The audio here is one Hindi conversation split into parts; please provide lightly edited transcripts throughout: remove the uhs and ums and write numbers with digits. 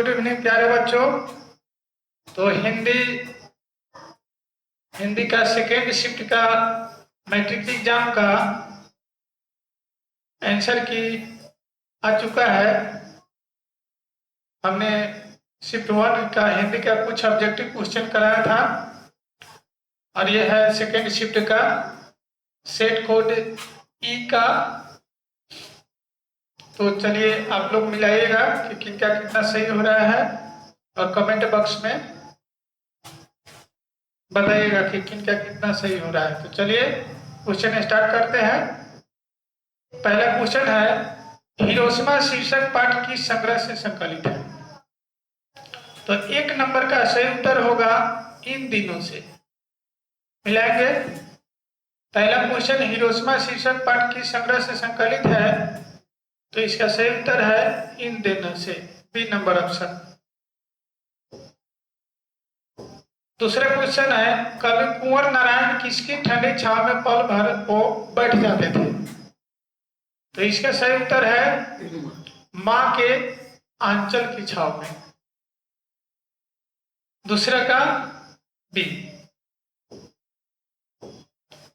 गुड इवनिंग प्यारे बच्चों। तो हिंदी का सेकेंड शिफ्ट का मैट्रिक एग्जाम का आंसर की आ चुका है। हमने शिफ्ट 1 का हिंदी का कुछ ऑब्जेक्टिव क्वेश्चन कराया था और यह है सेकेंड शिफ्ट का सेट कोड ई का। तो चलिए आप लोग मिलाइएगा कि किनका कितना सही हो रहा है और कमेंट बॉक्स में बताइएगा कि किनका कितना सही हो रहा है। तो चलिए क्वेश्चन स्टार्ट करते हैं। पहला क्वेश्चन है हिरोशिमा शीर्षक पाठ किस संग्रह से संकलित है। तो 1 नंबर का सही उत्तर होगा इन दिनों से। मिलाएंगे। पहला क्वेश्चन हिरोशिमा शीर्षक पाठ किस संग्रह से संकलित है, तो इसका सही उत्तर है इन दिनों से, बी नंबर ऑप्शन। दूसरा क्वेश्चन है कवि कुंवर नारायण किसकी ठंडी छाव में पल भर को बैठ जाते थे, तो इसका सही उत्तर है मां के आंचल की छाव में। दूसरा का बी।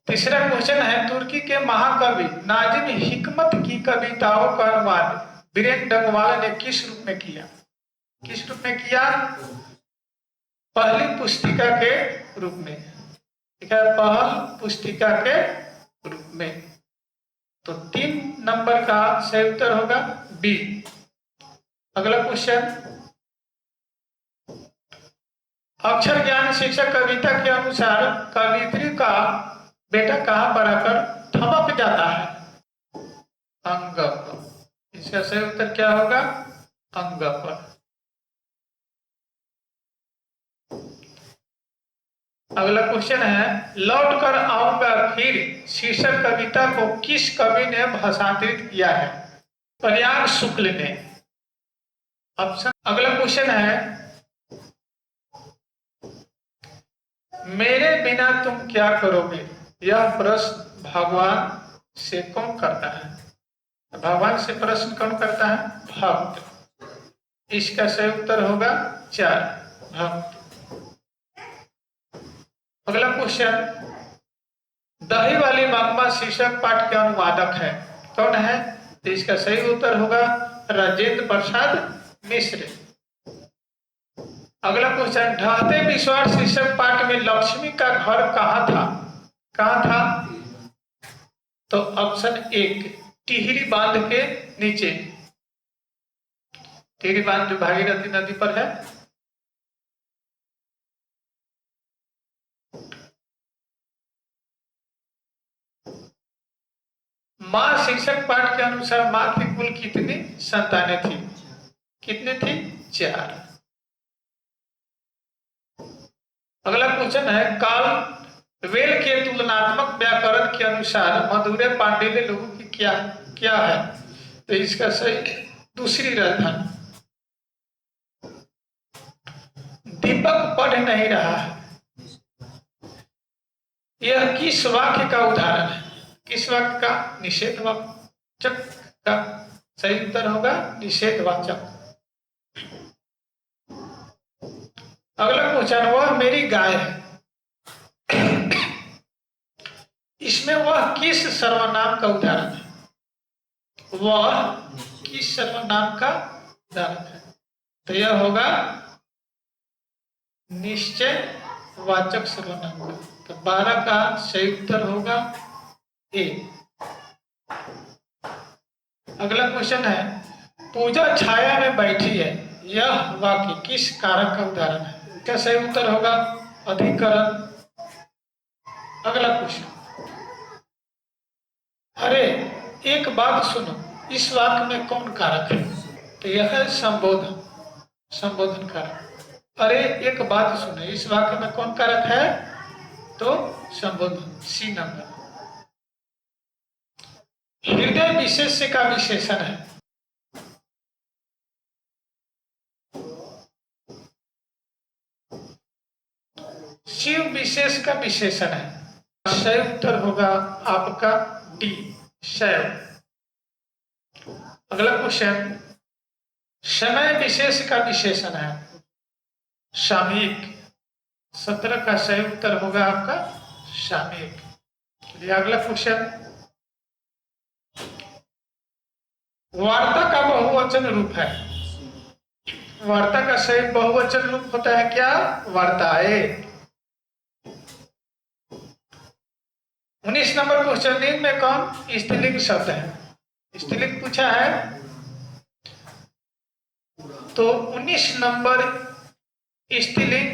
तीसरा क्वेश्चन है तुर्की के महाकवि नाजिम हिकमत की कविताओं का अनुवाद बीरेन डंगवाल ने किस रूप में किया। किस रूप में किया? पहली पुस्तिका के रूप में। ठीक है, पहल पुस्तिका के रूप में। तो 3 नंबर का सही उत्तर होगा बी। अगला क्वेश्चन अक्षर ज्ञान शिक्षक कविता के अनुसार कवियत्री का बेटा कहां पर आकर थमक जाता है? अंग पर। इसका सही उत्तर क्या होगा? अंग पर। अगला क्वेश्चन है लौट कर आऊंगा फिर शीर्षक कविता को किस कवि ने भाषांतरित किया है? प्रयाग शुक्ल ने। ऑप्शन। अगला क्वेश्चन है मेरे बिना तुम क्या करोगे, यह प्रश्न भगवान से कौन करता है? भगवान से प्रश्न कौन करता है? भक्त। इसका सही उत्तर होगा 4 भक्त। अगला क्वेश्चन दही वाली मंगमा शीर्षक पाठ के अनुवादक है कौन है? तो इसका सही उत्तर होगा राजेंद्र प्रसाद मिश्र। अगला क्वेश्चन ढहते विश्वास शीर्षक पाठ में लक्ष्मी का घर कहाँ था? कहाँ था? तो ऑप्शन 1 टिहरी बांध के नीचे। टिहरी बांध जो भागीरथी नदी पर है। मां शीर्षक पाठ के अनुसार मां की कुल कितनी संतानें थी? कितनी थी? 4। अगला क्वेश्चन है काल वेल के तुलनात्मक व्याकरण के अनुसार मधुरे पांडिल्य लोगों की क्या क्या है? तो इसका सही दूसरी राजधानी। दीपक पढ़ नहीं रहा है, यह किस वाक्य का उदाहरण है? किस वाक्य का? निषेधवाचक का सही उत्तर होगा निषेधवाचक। अगला क्वेश्चन वह मेरी गाय है, इसमें वह किस सर्वनाम का उदाहरण है? वह किस सर्वनाम का उदाहरण है? तो यह होगा निश्चय वाचक सर्वनाम का। तो 12 का सही उत्तर होगा ए। अगला क्वेश्चन है पूजा छाया में बैठी है, यह वाक्य किस कारक का उदाहरण है? क्या सही उत्तर होगा अधिकरण। अगला क्वेश्चन अरे एक बात सुनो, इस वाक्य में कौन कारक है? तो यह है संबोधन। संबोधन कारक। अरे एक बात सुनो, इस वाक्य में कौन कारक है? तो संबोधन, सी नंबर। हृदय विशेष्य का विशेषण है। शिव विशेष का विशेषण है। सही उत्तर होगा आपका डी शैव। अगला क्वेश्चन समय विशेष का विशेषण है सामयिक। 17 का सही उत्तर होगा आपका सामयिक। चलिए अगला क्वेश्चन, वार्ता का बहुवचन रूप है। वार्ता का सही बहुवचन रूप होता है क्या? वार्ताएं। 19 नंबर क्वेश्चन, निम्न में कौन स्त्रीलिंग शब्द है? स्त्रीलिंग पूछा है तो 19 नंबर स्त्रीलिंग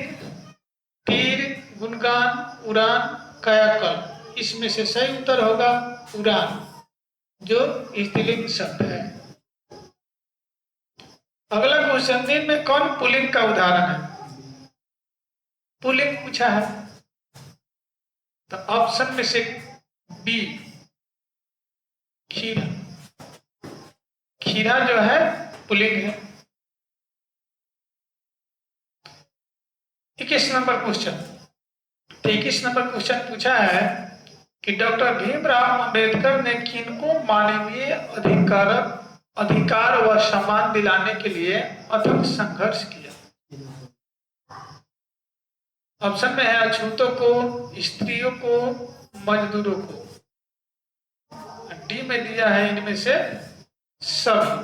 तीर, गुणगान, उड़ान, कायाकल्प, इसमें से सही उत्तर होगा उड़ान, जो स्त्रीलिंग शब्द है। अगला क्वेश्चन, निम्न में कौन पुल्लिंग का उदाहरण है? पुल्लिंग पूछा है तो ऑप्शन में से बी खीरा। खीरा जो है पुल्लिंग है। 21 नंबर क्वेश्चन, 21 नंबर क्वेश्चन पूछा है कि डॉक्टर भीमराव अंबेडकर ने किनको मानवीय अधिकार व सम्मान दिलाने के लिए अथक संघर्ष किया? ऑप्शन में है अछूतों को, स्त्रियों को, मजदूरों को। डी में दिया है इनमें से सभी।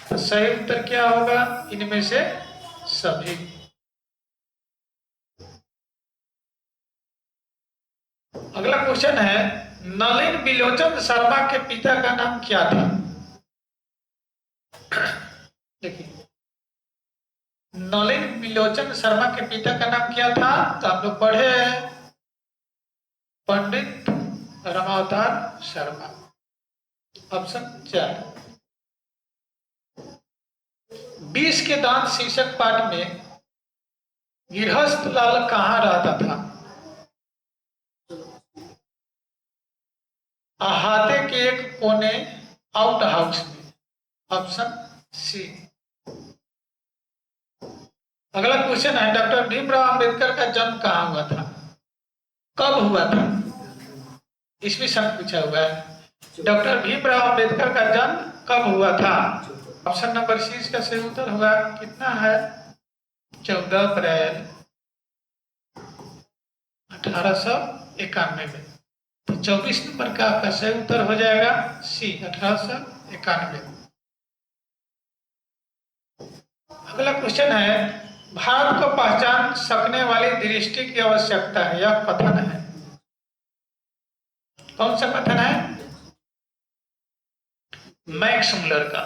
तो सही उत्तर क्या होगा? इनमें से सभी। अगला क्वेश्चन है, नलिन बिलोचन शर्मा के पिता का नाम क्या था? देखिए, नलिन बिलोचन शर्मा के पिता का नाम क्या था? तो आप लोग पढ़े हैं, पंडित रमावतार शर्मा। ऑप्शन 4। 20 के दांत शीर्षक पाठ में गृहस्थ लाल कहाँ रहता था? अहाते के एक कोने, आउट हाउस में। Option C. अगला क्वेश्चन है, डॉक्टर भीमराव अंबेडकर का जन्म कहाँ हुआ था? कब हुआ था? इसमें शब्द पूछा हुआ है। डॉक्टर भीमराव अंबेडकर का जन्म कब हुआ था? ऑप्शन नंबर सी इसका सही उत्तर होगा। कितना है? 14 अप्रैल 1891 में। तो 24 नंबर का आपका सही उत्तर हो जाएगा सी, 1891। अगला क्वेश्चन है, भारत को पहचान सकने वाली दृष्टि की आवश्यकता है, यह कथन है। कौन सा कथन है? मैक्स मुलर का।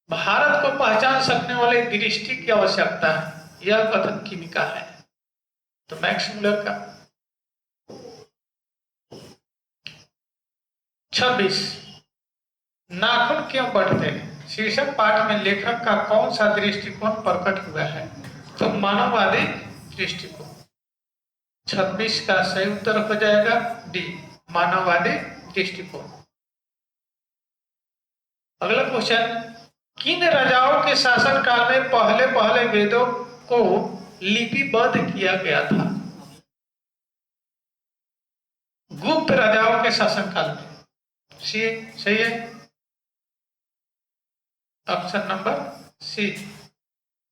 भारत को पहचान सकने वाली दृष्टि की आवश्यकता है, यह कथन किनका है? तो मैक्स मुलर का। 26, नाखून क्यों बढ़ते हैं? शीर्षक पाठ में लेखक का कौन सा दृष्टिकोण प्रकट हुआ है? तो मानववादी दृष्टिकोण। 26 का सही उत्तर हो जाएगा डी, मानववादी दृष्टिकोण। अगला क्वेश्चन, किन राजाओं के शासन काल में पहले पहले वेदों को लिपिबद्ध किया गया था? गुप्त राजाओं के शासन काल में। सी सही है, ऑप्शन नंबर सी।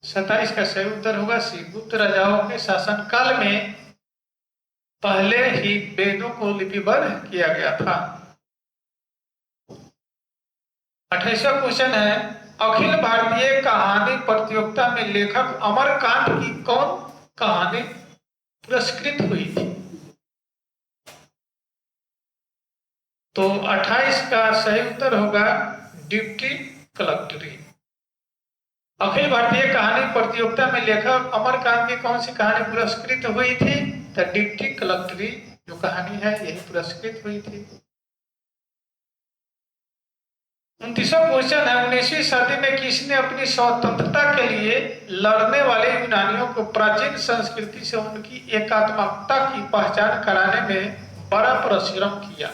27 का सही उत्तर होगा सी, गुप्त राजाओं के शासन काल में पहले ही वेदों को लिपिबद्ध किया गया था। 28वां क्वेश्चन है, अखिल भारतीय कहानी प्रतियोगिता में लेखक अमरकांत की कौन कहानी पुरस्कृत हुई थी? तो 28 का सही उत्तर होगा डिप्टी कलेक्टरी। अखिल भारतीय कहानी प्रतियोगिता में लेखक अमरकांत की कौन सी कहानी पुरस्कृत हुई थी? तो डिप्टी कलेक्टरी जो कहानी है यही पुरस्कृत हुई थी। 29वां क्वेश्चन है, 19वीं सदी में किसने अपनी स्वतंत्रता के लिए लड़ने वाले यूनानियों को प्राचीन संस्कृति से उनकी एकात्मकता की पहचान कराने में बड़ा परिश्रम किया?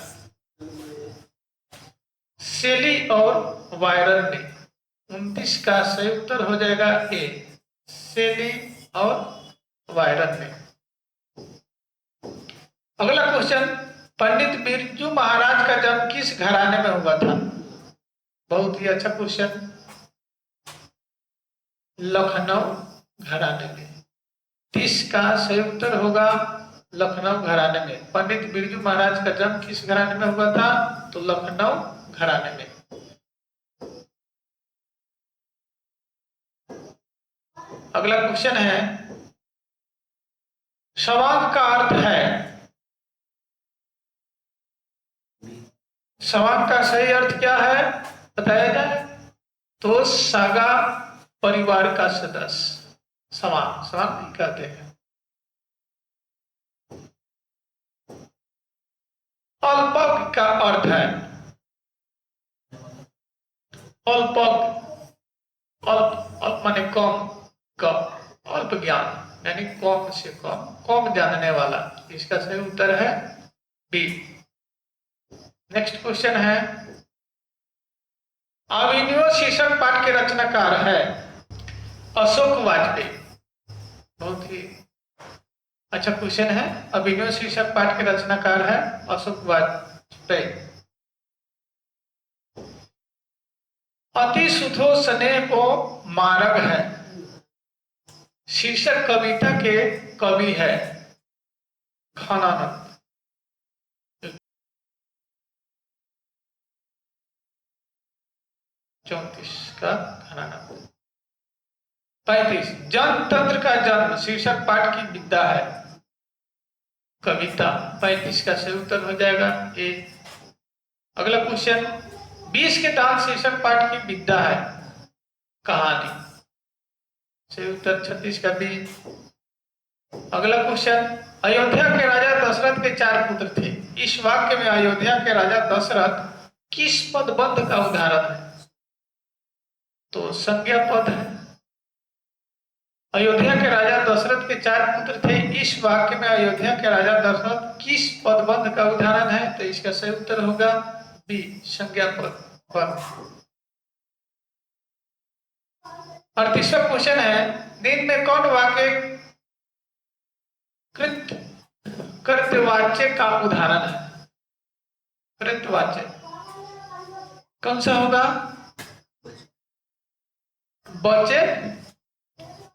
शेली और वायरन ने। 29 का सही उत्तर हो जाएगा ए, शेली और वायरन ने। अगला क्वेश्चन, पंडित बिरजू महाराज का जन्म किस घराने में हुआ था? बहुत ही अच्छा क्वेश्चन। लखनऊ घराने में, 30 का सही उत्तर होगा लखनऊ घराने में। पंडित बिरजू महाराज का जन्म किस घराने में हुआ था? तो लखनऊ घराने में। अगला क्वेश्चन है, सवांग का अर्थ है, सवांग का सही अर्थ क्या है बताया जाए? तो सागा परिवार का सदस्य, सवांग, सवांग कहते हैं। अल्पज्ञ का अर्थ है, अल्पज्ञ, अल्प अल्प माने कम, कम, अल्प ज्ञान यानी कम से कम, कम जानने वाला। इसका सही उत्तर है बी। नेक्स्ट क्वेश्चन है, अभिनव शीर्षक पाठ के रचनाकार है अशोक वाजपेयी। बहुत ही अच्छा क्वेश्चन है। अभिनव शीर्षक पाठ के रचनाकार है अशोक वाजपेयी। अति सुधो स्नेह को मार्ग है, शीर्षक कविता के कवि है घनानंद। 34 का घनानंद। 35 जनतंत्र का जन्म शीर्षक पाठ की विद्या है कविता। 35 का सही उत्तर हो जाएगा ए। अगला क्वेश्चन, 20 के दान शीर्षक पाठ की विद्या है कहानी। सही उत्तर 36 का बी। अगला क्वेश्चन, अयोध्या के राजा दशरथ के 4 पुत्र थे। इस वाक्य में अयोध्या के राजा दशरथ किस पदबंध का उदाहरण है? तो संज्ञा पद है। अयोध्या के राजा दशरथ के 4 पुत्र थे। इस वाक्य में अयोध्या के राजा दशरथ किस पदबंध का उदाहरण है? तो इसका सही उत्तर होगा बी, संज्ञा पद। 38वां क्वेश्चन है, निम्न में कौन वाक्य कृत्यवाच्य का उदाहरण है? कृत्यवाच्य कौन सा होगा? बच्चे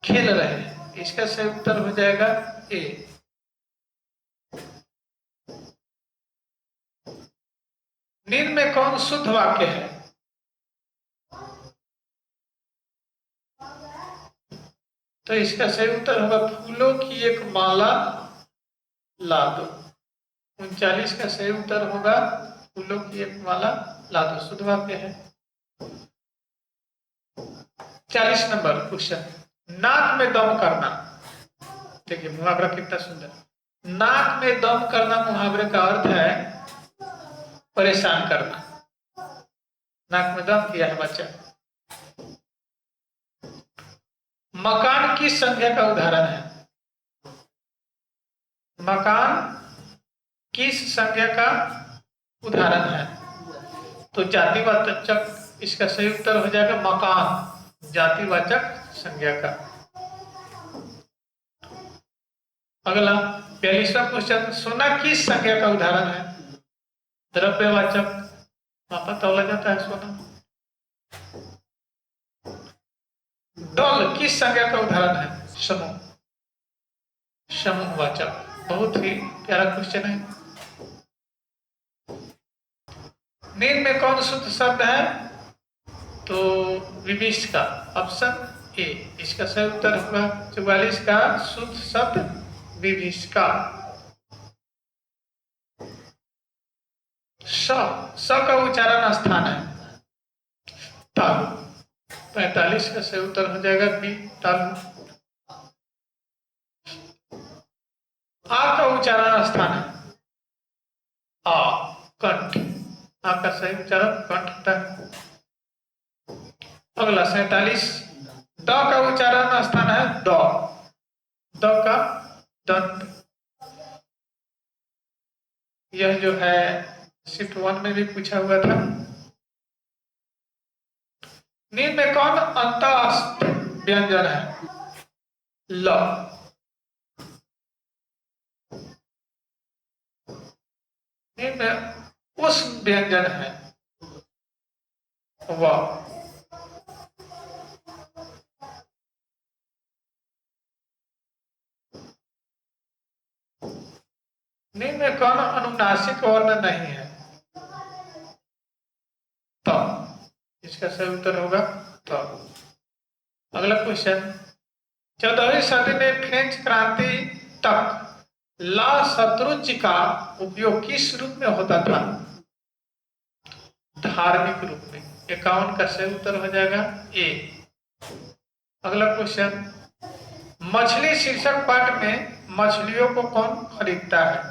खेल रहे, इसका सही उत्तर हो जाएगा ए। निम्न में कौन शुद्ध वाक्य है? तो इसका सही उत्तर होगा फूलों की एक माला ला दो। 39 का सही उत्तर होगा फूलों की एक माला ला दो, शुद्ध वाक्य है। 40 नंबर क्वेश्चन, नाक में दम करना। देखिए मुहावरा कितना सुंदर। नाक में दम करना मुहावरे का अर्थ है परेशान करना। नाक में दम किया है बच्चा। मकान किस संख्या का उदाहरण है? मकान किस संख्या का उदाहरण है? तो जातिवाचक, इसका सही उत्तर हो जाएगा मकान, जातिवाचक संज्ञा का। अगला 42वां क्वेश्चन, सोना किस संज्ञा का उदाहरण है? द्रव्यवाचक, मापा तौला जाता है सोना। दल किस संज्ञा का उदाहरण है? समूह, समूहवाचक। बहुत ही प्यारा क्वेश्चन है। निम्न में कौन शुद्ध शब्द है? तो विभिष्ट का, ऑप्शन ए। इसका सही उत्तर होगा 44 का शुद्ध शब्द विभिष्ट का। स का उच्चारण स्थान है तालु। 45 का सही उत्तर हो जाएगा बी, तालु। आ का उच्चारण स्थान है आ, कंठ। आ का सही उच्चारण कंठ होता है। अगला 47, द का उच्चारण स्थान है द, द का दंत। यह जो है शिफ्ट 1 में भी पूछा हुआ था। निम्न में कौन अंतःस्थ व्यंजन है? ल। निम्न में उस व्यंजन है वाह। निम्न में कौन अनुनासिक वर्ण नहीं है? तो इसका सही उत्तर होगा तो। अगला क्वेश्चन, 14वीं सदी में फ्रेंच क्रांति तक ला शत्रुंज का उपयोग किस रूप में होता था? धार्मिक रूप में। 51 का सही उत्तर हो जाएगा ए। अगला क्वेश्चन, मछली शीर्षक पाठ में मछलियों को कौन खरीदता है?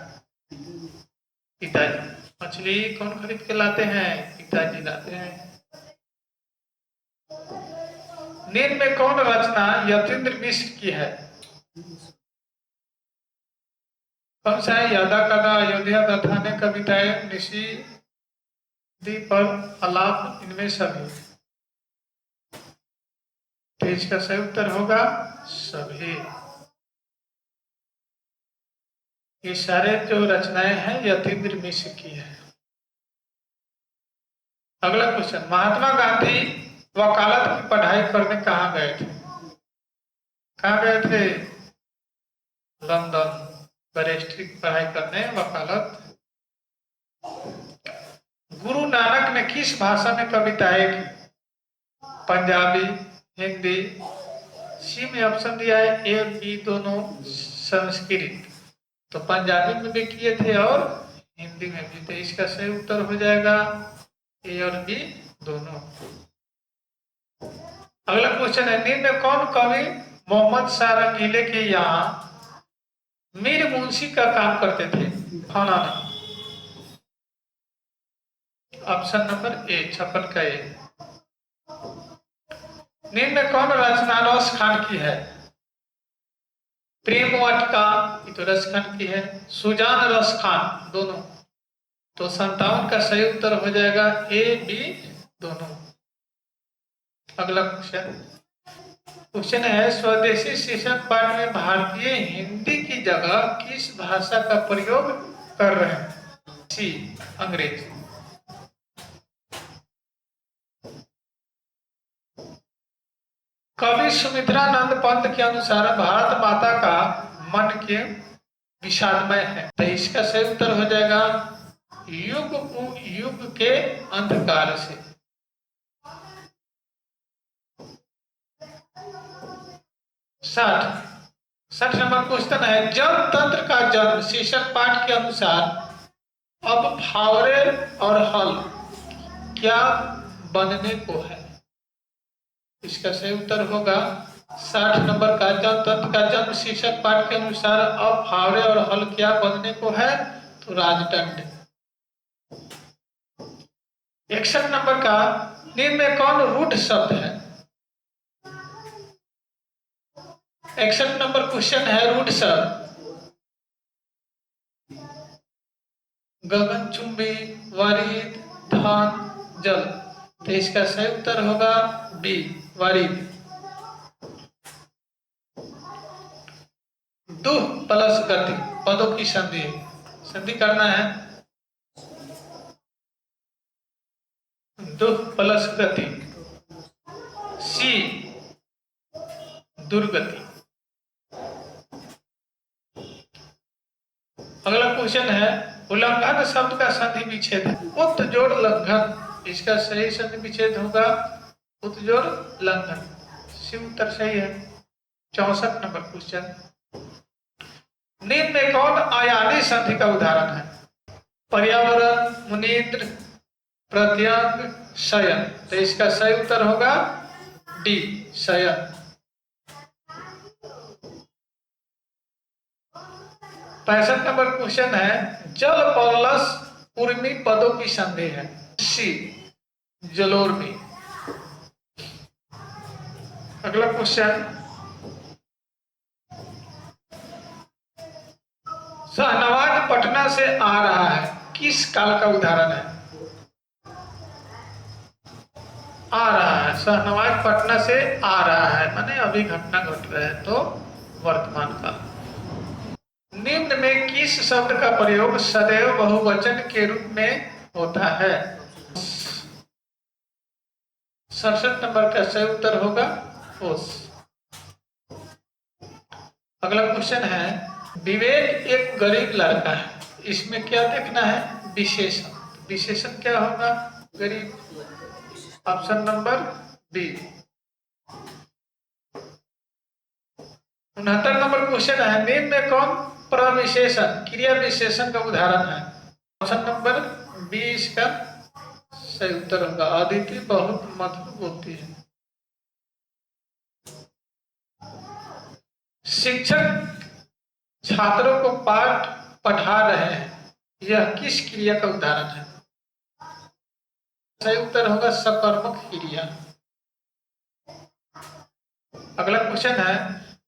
पिताजी। मछली कौन खरीद के लाते हैं? पिताजी लाते हैं। निम्न में कौन रचना यतीन्द्र मिश्र की है? कौन सा है? यादा कदा, अयोध्या, दथाने, कविताएं, निशी, पर आलाप, इनमें सभी। तो इसका सही उत्तर होगा सभी। ये सारे जो रचनाएं हैं यतीन्द्र मिश्र की है। अगला क्वेश्चन, महात्मा गांधी वकालत की पढ़ाई करने कहाँ गए थे? कहाँ गए थे? लंदन। बैरिस्ट्री की पढ़ाई करने, वकालत। गुरु नानक ने किस भाषा में कविताएं की? पंजाबी, हिंदी। सी में ऑप्शन दिया है ए और बी दोनों संस्कृत, तो पंजाबी में भी किए थे और हिंदी में भी। तो इसका सही उत्तर हो जाएगा ए और बी दोनों। अगला क्वेश्चन है, निम्न में कौन कवि मोहम्मद शाह रंगीले के यहाँ मीर मुंशी का काम करते थे? फलाना। ऑप्शन नंबर ए 56 का ए। निम्न में कौन रचना रस खान की है? प्रेम वाटिका, ये तो रस खान की है। सुजान रस खान, दोनों। तो 57 का सही उत्तर हो जाएगा ए बी दोनों। अगला क्वेश्चन है, स्वदेशी शीर्षक पाठ में भारतीय हिंदी की जगह किस भाषा का प्रयोग कर रहे हैं? सी अंग्रेजी। कवि सुमित्रानंद पंत के अनुसार भारत माता का मन के विषादमय है। तो इसका सही उत्तर हो जाएगा युग युग के अंधकार से। 60 नंबर क्वेश्चन है, जब तंत्र का जन्म शीर्षक पाठ के अनुसार अब फावरे और हल क्या बनने को है? इसका सही उत्तर होगा 60 नंबर का, जब तंत्र का जन्म शीर्षक पाठ के अनुसार अब फावरे और हल क्या बनने को है? तो राजदंड। 61 नंबर का, निम्न में कौन रूढ़ शब्द है? 61 नंबर क्वेश्चन है, रूढ़ शब्द। गगनचुंबी, वारिद, धान, जल। तो इसका सही उत्तर होगा बी वारिद। दुह प्लस गति पदों की संधि करना है। दुह प्लस गति, सी दुर्गति। अगला क्वेश्चन है, उल्लंघन शब्द का संधि विच्छेद है। उत्जोड़ लंघन, इसका सही संधि विच्छेद होगा उत्जोड़ लंघन। सी उत्तर सही है। 64 नंबर क्वेश्चन, निम्न में कौन आयानी संधि का उदाहरण है? पर्यावरण, मुनीन्द्र, प्रत्यंग, शयन। तो इसका सही उत्तर होगा डी शयन। 65 नंबर क्वेश्चन है, जल प्लस उर्मी पदों की संधि है। सी जलोर्मी। अगला क्वेश्चन, शाहनवाज पटना से आ रहा है किस काल का उदाहरण है? आ रहा है, शाहनवाज पटना से आ रहा है माने अभी घटना घट रहा है, तो वर्तमान काल। निम्न में किस शब्द का प्रयोग सदैव बहुवचन के रूप में होता है? 67 नंबर का सही उत्तर होगा ओस। अगला क्वेश्चन है, विवेक एक गरीब लड़का है, इसमें क्या देखना है? विशेषण। विशेषण क्या होगा? गरीब। Option number B. 69 number question है, निम्न में कौन प्रविशेषण क्रिया विशेषण का उदाहरण है? ऑप्शन नंबर बी इसका सही उत्तर होगा। अदिति बहुत मधुर बोलती है। शिक्षक छात्रों को पाठ पढ़ा रहे हैं, यह किस क्रिया का उदाहरण है? सही उत्तर होगा सकर्मक क्रिया। अगला क्वेश्चन है,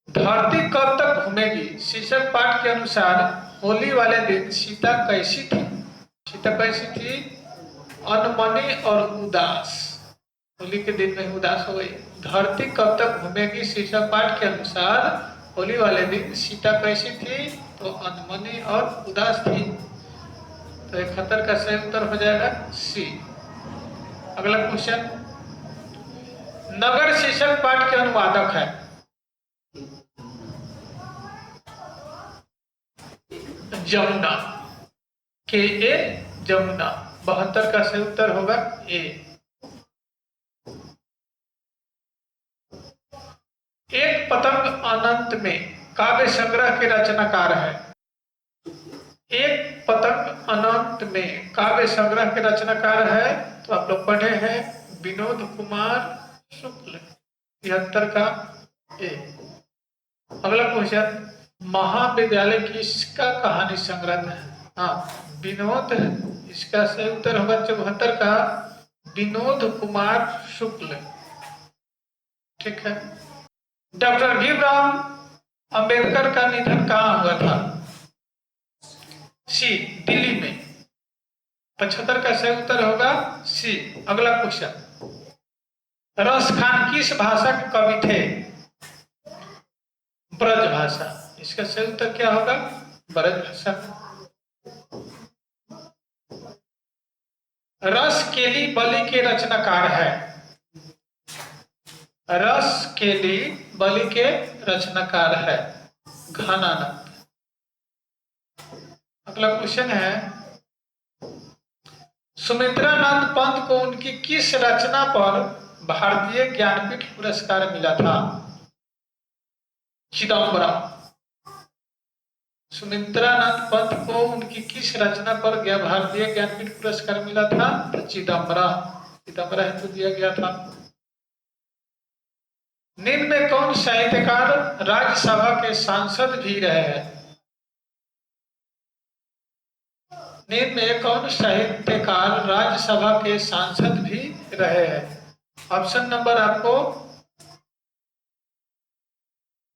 धरती कब तक घूमेगी? शीर्षक पाठ के अनुसार होली वाले दिन सीता कैसी थी? सीता कैसी थी? अनमनी और उदास। होली के दिन में उदास हो गई। धरती कब तक घूमेगी? शीर्षक पाठ के अनुसार होली वाले दिन सीता कैसी थी? तो अनमनी और उदास थी। तो 71 का सही उत्तर हो जाएगा सी। अगला क्वेश्चन, नगर शीर्षक पाठ के अनुवादक है। जमुना। के ए जमुना। 72 का सही उत्तर होगा ए। एक पतंग अनंत में काव्य संग्रह के रचनाकार है। एक पतंग अनंत में काव्य संग्रह के रचनाकार है, तो आप लोग पढ़े हैं विनोद कुमार शुक्ल। 73 का ए। अगला क्वेश्चन, महाविद्यालय किसका कहानी संग्रह है? हाँ, विनोद है। इसका सही उत्तर होगा 74 का विनोद कुमार शुक्ल। ठीक है। डॉक्टर भीमराव अंबेडकर का निधन कहाँ हुआ था? सी, दिल्ली में। 75 का सही उत्तर होगा सी। अगला क्वेश्चन, रस खान किस भाषा के कवि थे? ब्रज भाषा। इसका सही उत्तर क्या होगा? ब्रज भाषा। रस केली बलि के रचनाकार है। रस केली बलि के रचनाकार है घनानंद। अगला क्वेश्चन है, सुमित्रानंद पंत को उनकी किस रचना पर भारतीय ज्ञानपीठ पुरस्कार मिला था? चिदम्बरम। सुमित्रानंद पंत को उनकी किस रचना पर भारतीय ज्ञानपीठ पुरस्कार मिला था? तो चिदम्बरा हेतु दिया गया था। निम्न में कौन साहित्यकार राज्यसभा के सांसद भी रहे हैं? निम्न में कौन साहित्यकार राज्यसभा के सांसद भी रहे हैं? ऑप्शन नंबर आपको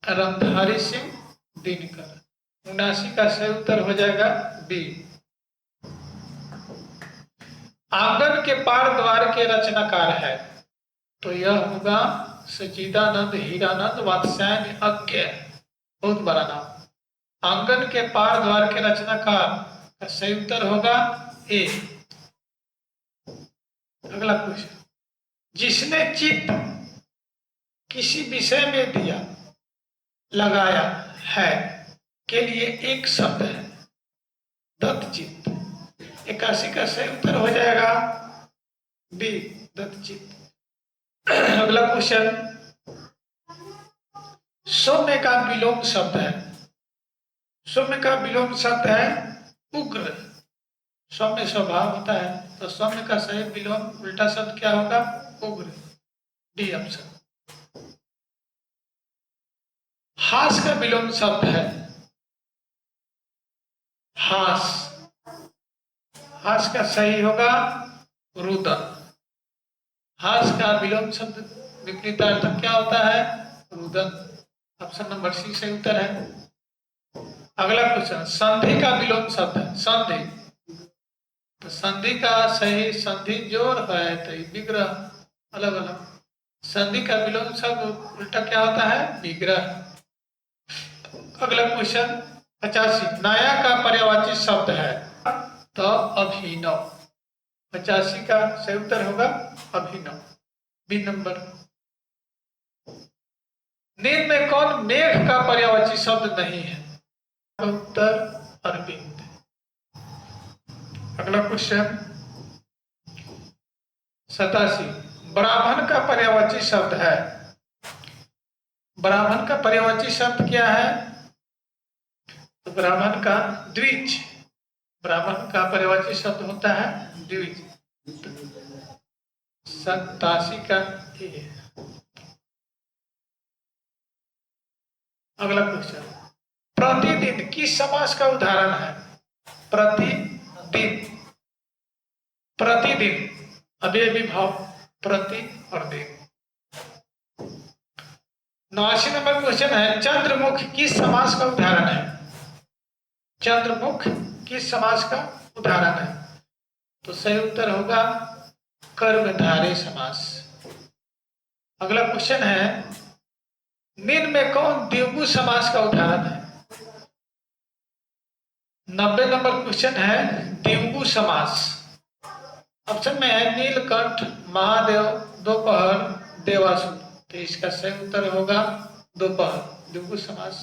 रामधारी सिंह दिनकर। 79 का सही उत्तर हो जाएगा बी। आंगन के पार द्वार के रचनाकार है, तो यह होगा सच्चिदानंद हीरानंद वात्स्यायन अज्ञ। बहुत बड़ा नाम। आंगन के पार द्वार के रचनाकार का सही उत्तर होगा ए। अगला क्वेश्चन, जिसने चित्त किसी विषय में दिया लगाया है के लिए एक शब्द है, दत्तचित्त। 81 का सही उत्तर हो जाएगा बी, दत्तचित्त। अगला क्वेश्चन, सौम्य का विलोम शब्द है। सौम्य का विलोम शब्द है उग्र। सौम्य स्वभाव होता है, तो सौम्य का सही विलोम उल्टा शब्द क्या होगा? उग्र। D option. हास का विलोम शब्द है हास। हास का सही होगा रुदन। हास का विलोम शब्द विपरीतार्थ क्या होता है? रुदन। ऑप्शन नंबर सी सही उत्तर है। अगला क्वेश्चन, संधि का विलोम शब्द है संधि। तो संधि का सही संधि जोड़ है, तो विग्रह। अलग अलग। संधि का विलोम शब्द उल्टा क्या होता है? विग्रह। अगला क्वेश्चन 85, नया का पर्यायवाची शब्द है, तो अभिनव। 85 का सही उत्तर होगा अभिनव। B number. निम्न में कौन मेघ का पर्यायवाची शब्द नहीं है? उत्तर अरविंद। अगला क्वेश्चन 87, ब्राह्मण का पर्यायवाची शब्द है। ब्राह्मण का पर्यायवाची शब्द क्या है? तो ब्राह्मण का द्विज। ब्राह्मण का पर्यायवाची शब्द होता है द्विज। 87 का ये। अगला क्वेश्चन, प्रतिदिन किस समास का उदाहरण है? प्रतिदिन, प्रतिदिन अव्ययी भाव प्रति और दिन। 89 नंबर क्वेश्चन है, चंद्रमुख किस समास का उदाहरण है? चंद्रमुख किस समास का उदाहरण है? तो सही उत्तर होगा कर्मधारय समास। अगला क्वेश्चन है, निम्न में कौन द्विगु समास का उदाहरण है? 90 नंबर क्वेश्चन है, द्विगु समास। ऑप्शन में है नीलकंठ, महादेव, दोपहर, देवासुर। तो इसका सही उत्तर होगा दोपहर, द्विगु समास।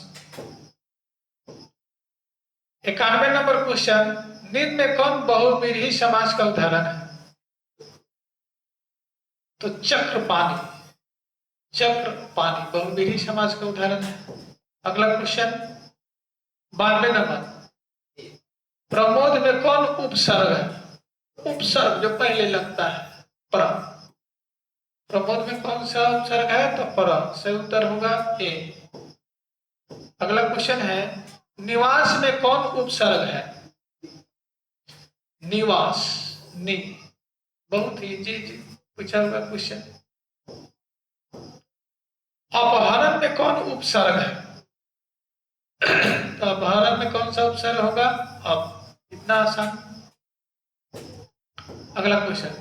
91 नंबर क्वेश्चन, निम्न में कौन बहुव्रीहि समास का उदाहरण है? तो चक्रपाणी, चक्रपाणी बहुव्रीहि समास का उदाहरण है। अगला क्वेश्चन 92 नंबर, प्रमोद में कौन उपसर्ग है? उपसर्ग जो पहले लगता है प्र। प्रमोद में कौन सा उपसर्ग है? तो प्र। सही उत्तर होगा ए। अगला क्वेश्चन है, निवास में कौन उपसर्ग है? निवास, नि। बहुत ही इजी पूछा हुआ क्वेश्चन। अपहरण में कौन उपसर्ग है? तो अपहरण में कौन सा उपसर्ग होगा? अब। इतना आसान। अगला क्वेश्चन,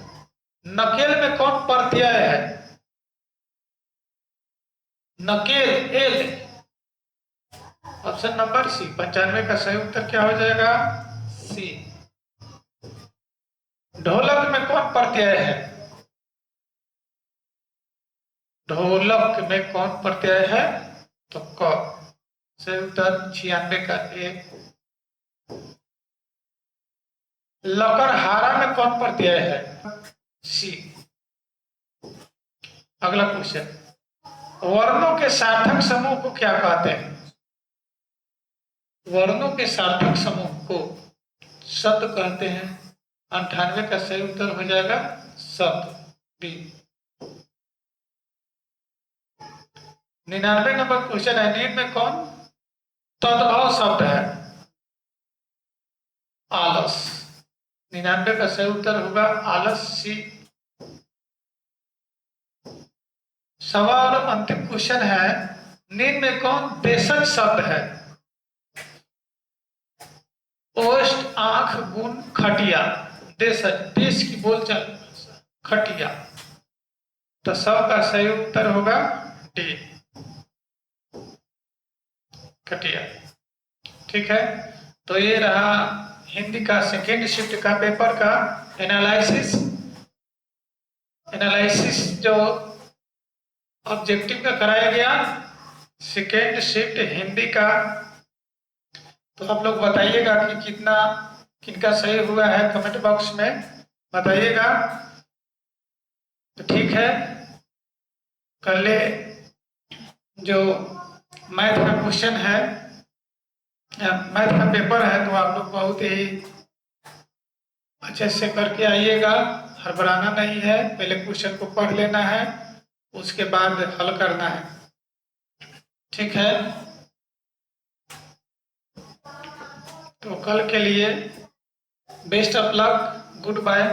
नकेल में कौन प्रत्यय है? नकेल, एल। Option number C. 95 का सही उत्तर क्या हो जाएगा? सी। ढोलक में कौन प्रत्यय है? ढोलक में कौन प्रत्यय है? तो क। सही उत्तर 96 का ए। लकड़हारा में कौन प्रत्यय है? सी। अगला क्वेश्चन, वर्णों के सार्थक समूह को क्या कहते हैं? वर्णों के सार्थक समूह को शब्द कहते हैं। 98 का सही उत्तर हो जाएगा शब्द, बी। 99 नंबर क्वेश्चन है, निम्न में कौन तद्भव शब्द है? आलस। 99 का सही उत्तर होगा आलस, सी। सवा और अंतिम क्वेश्चन है, निम्न में कौन देशज शब्द है? ओष्ठ, आंख, गुण, खटिया। देशज, देश की बोलचाल, खटिया। तो सब का सही उत्तर होगा डी, खटिया। ठीक है, तो ये रहा हिंदी का सेकेंड शिफ्ट का पेपर का एनालिसिस जो ऑब्जेक्टिव का कराया गया सेकेंड शिफ्ट हिंदी का। तो आप लोग बताइएगा कि कितना किनका सही हुआ है, कमेंट बॉक्स में बताइएगा। तो ठीक है, कल जो मैथ का क्वेश्चन है, मैथ का पेपर है, तो आप लोग बहुत ही अच्छे से करके आइएगा। हड़बड़ाना नहीं है, पहले क्वेश्चन को पढ़ लेना है, उसके बाद हल करना है। ठीक है, तो कल के लिए best of luck, good bye.